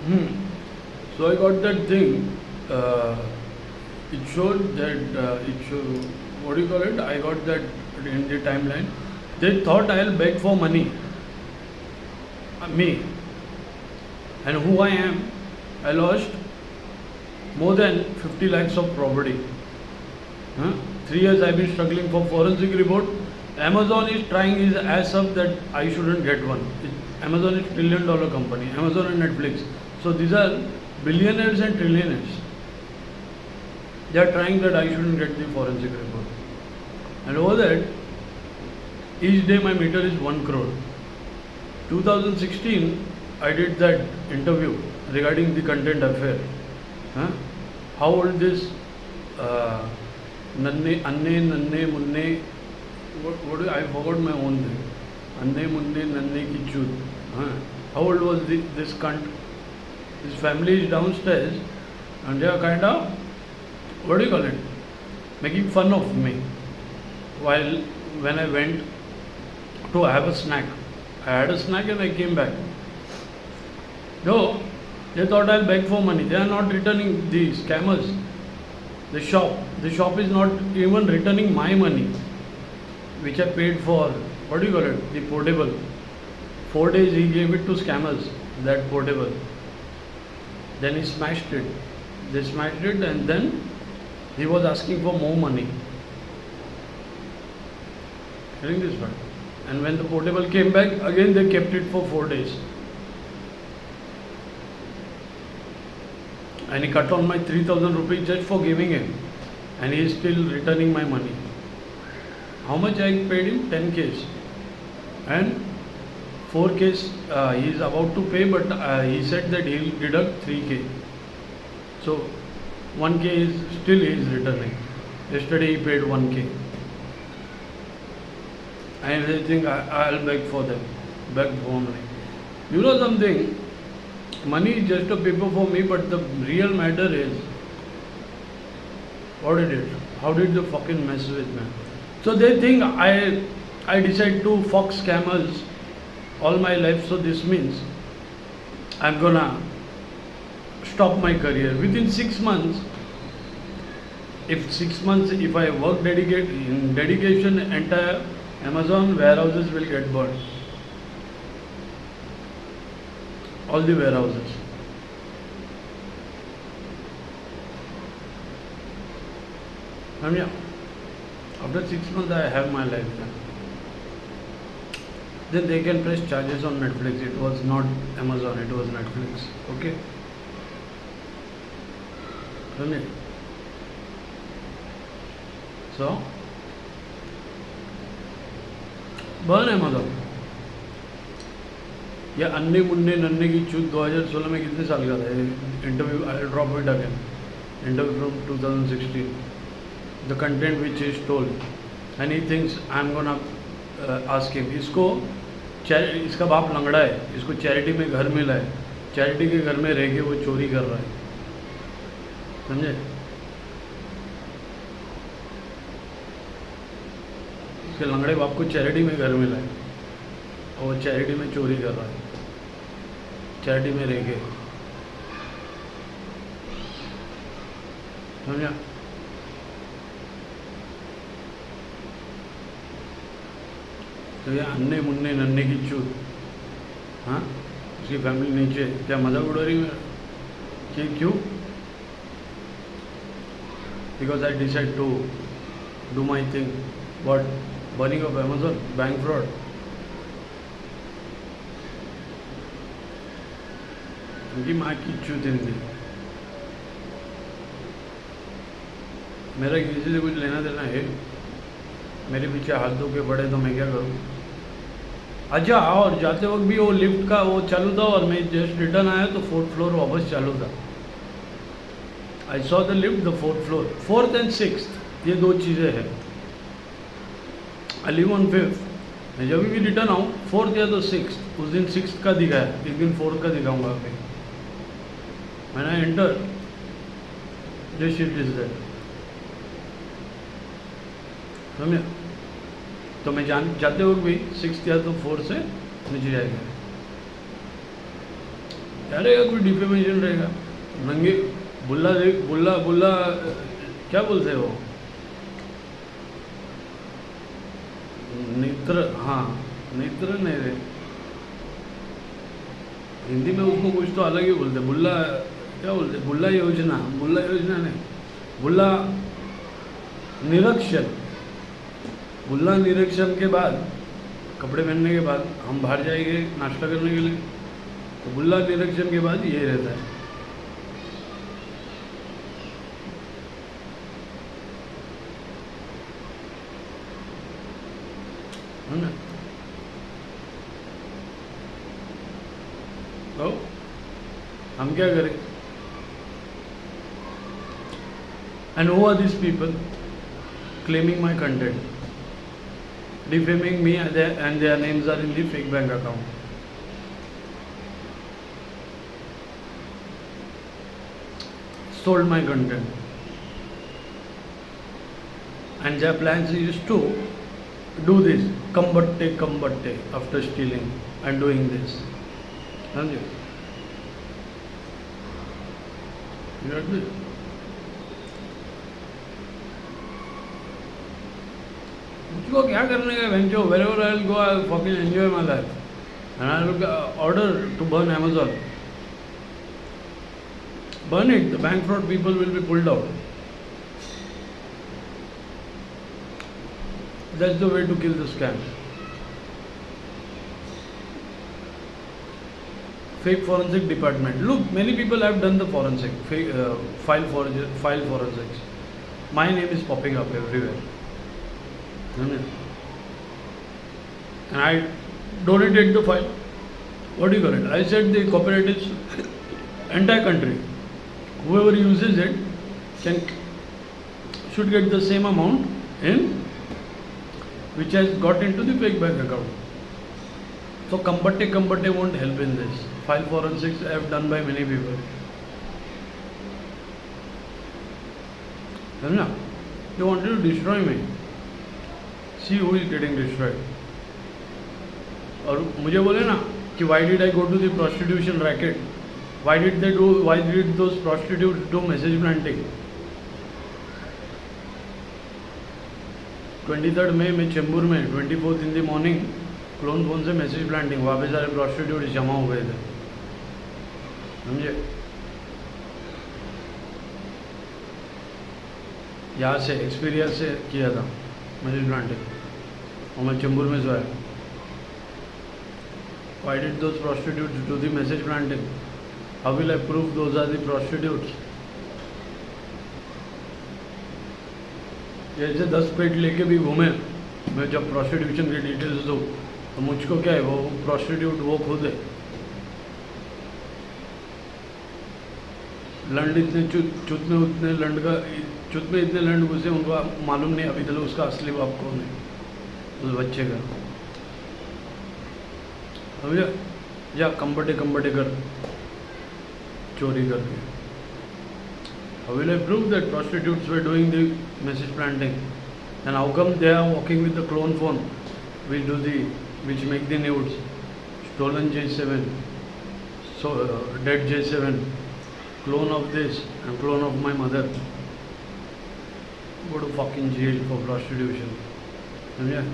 Hmm. So I got that thing. It showed that what do you call it? I got that in the timeline. They thought I'll beg for money, me, and who I am. I lost more than 50 lakhs of property. Huh? 3 years I've been struggling for forensic report. Amazon is trying his ass up that I shouldn't get one. Amazon is $1 trillion company. Amazon and Netflix. So these are billionaires and trillionaires. They are trying that I shouldn't get the forensic report. And over that, each day my meter is 1 crore. 2016, I did that interview regarding the content affair. Huh? How old this Nanne Munne, I forgot my own name. Anne Munne Nanne Ki Chut. Huh? How old was this cunt? His family is downstairs and they are kind of, what do you call it, making fun of me while when I went to have a snack. I had a snack and I came back. No, they thought I'll beg for money. They are not returning the scammers. The shop is not even returning my money, which I paid for. What do you call it? The portable. 4 days he gave it to scammers. That portable. Then he smashed it. They smashed it, and then he was asking for more money. Hearing this one. And when the portable came back, again they kept it for 4 days. And he cut on my 3,000 rupees just for giving him. And he is still returning my money. How much I paid him? 10Ks. And 4Ks he is about to pay, but he said that he will deduct 3K. So 1K is still he is returning. Yesterday he paid 1K. And I think I'll beg for them. Beg for money. You know something? Money is just a paper for me, but the real matter is what it is. How did they fucking mess with me? So they think I decide to fuck scammers all my life. So this means I'm gonna stop my career within 6 months. If 6 months, if I work dedication, entire Amazon warehouses will get burned. All the warehouses. And yeah, after 6 months I have my life then they can press charges on Netflix. It was not Amazon, it was Netflix. Okay? Isn't it? So, burn Amazon. या अन्ने मुन्ने नन्ने की चूत 2016 में कितने साल का था? Interview I drop it again. Interview from 2016. The content which is told, and he thinks I'm gonna ask him. इसका बाप लंगड़ा है, इसको चैरिटी में घर मिला है, चैरिटी के घर में रह के वो चोरी कर रहा है. समझे? इसके लंगड़े बाप को चैरिटी में घर मिला है और वो चैरिटी में चोरी कर रहा है, चैरिटी में रह के. समझा? तो ये अन्ने मुन्ने नन्ने की चूत. हाँ, उसकी फैमिली नीचे. क्या मजाक उड़ा रही है? कि क्यों? Because I decide to do my thing. What? Burning of Amazon, bank fraud. उनकी माँ की चूत हिंदी. मेरा किसी से कुछ लेना देना है? मेरे पीछे हाथ धो के पड़े तो मैं क्या करूँ? अच्छा, और जाते वक्त भी वो लिफ्ट का वो चालू था और मैं जस्ट रिटर्न आया तो 4th फ्लोर वापस चालू था. I saw the lift the 4th floor. 4th and 6th, ये दो चीज़ें हैं. I live on 5th. मैं जब भी रिटर्न आऊँ 4th या तो 6th, उस दिन 6th का दिखाया, एक दिन 4th का दिखाऊंगा. अभी मैंने enter this shit is that. समझे? तो मैं जाते वक्त भी 6th या तो 4th से नीचे जाएगा. क्या रहेगा, कोई डिफेमेशन रहेगा? नंगे बुल्ला बुल्ला बुल्ला क्या बोलते हैं वो, नेत्र, हाँ नेत्र नहीं रे, हिंदी में उसको कुछ तो अलग ही बोलते, बुल्ला क्या बोलते, बुल्ला योजना, बुल्ला योजना नहीं, बुल्ला निरीक्षण। बुल्ला निरीक्षण के बाद, कपड़े पहनने के बाद हम बाहर जाएंगे नाश्ता करने के लिए, तो बुल्ला निरीक्षण के बाद ये रहता है ना? तो हम क्या करें? And who are this people claiming my content, defaming me, and their names are in the fake bank account. Sold my content, and their plans is to do this combatte after stealing and doing this. You got this? मुझको क्या करने का वेंचो, wherever I'll go I'll fucking enjoy my life, and I'll order to burn Amazon. Burn it, the bank fraud people will be pulled out. That's the way to kill the scam. Fake forensic department. Look, many people have done the forensic, file forensics. My name is popping up everywhere. And I donated the file. What do you call it? I said the cooperatives, entire country, whoever uses it should get the same amount in which has got into the fake bank account. So combatte won't help in this. File forensics I have done by many people. They wanted to destroy me. See who is getting destroyed. और मुझे बोले ना कि why did I go to the prostitution racket? Why did those prostitutes do message planting? 23rd May में चेंबूर में, 24th in the morning clone phone से message planting, वहाँ पे सारे प्रोस्टिट्यूट जमा हो गए थे, समझे? यहाँ से एक्सपीरियंस से किया था मैसेज प्लांटिंग, और मैं चेंबूर में सोया. Why did those prostitutes do the message planting? How will I prove those are the prostitutes? जैसे 10 पेट लेके भी घूमे, मैं जब प्रोस्टिट्यूशन की डिटेल्स दूँ तो मुझको क्या है, वो प्रोस्टिट्यूट वो खुद है. लंड इतने चुत में उतने लंड का चुत में इतने लंड घुसे, उनको मालूम नहीं अभी तक उसका असली बाप कौन है, उस बच्चे का. समझा? या कंबटे कर चोरी करके. How will I prove that prostitutes were doing the message planting? And how come they are walking with the clone phone which make the nudes? Stolen J7, so dead J7, clone of this and clone of my mother. Go to fucking jail for prostitution. Yeah.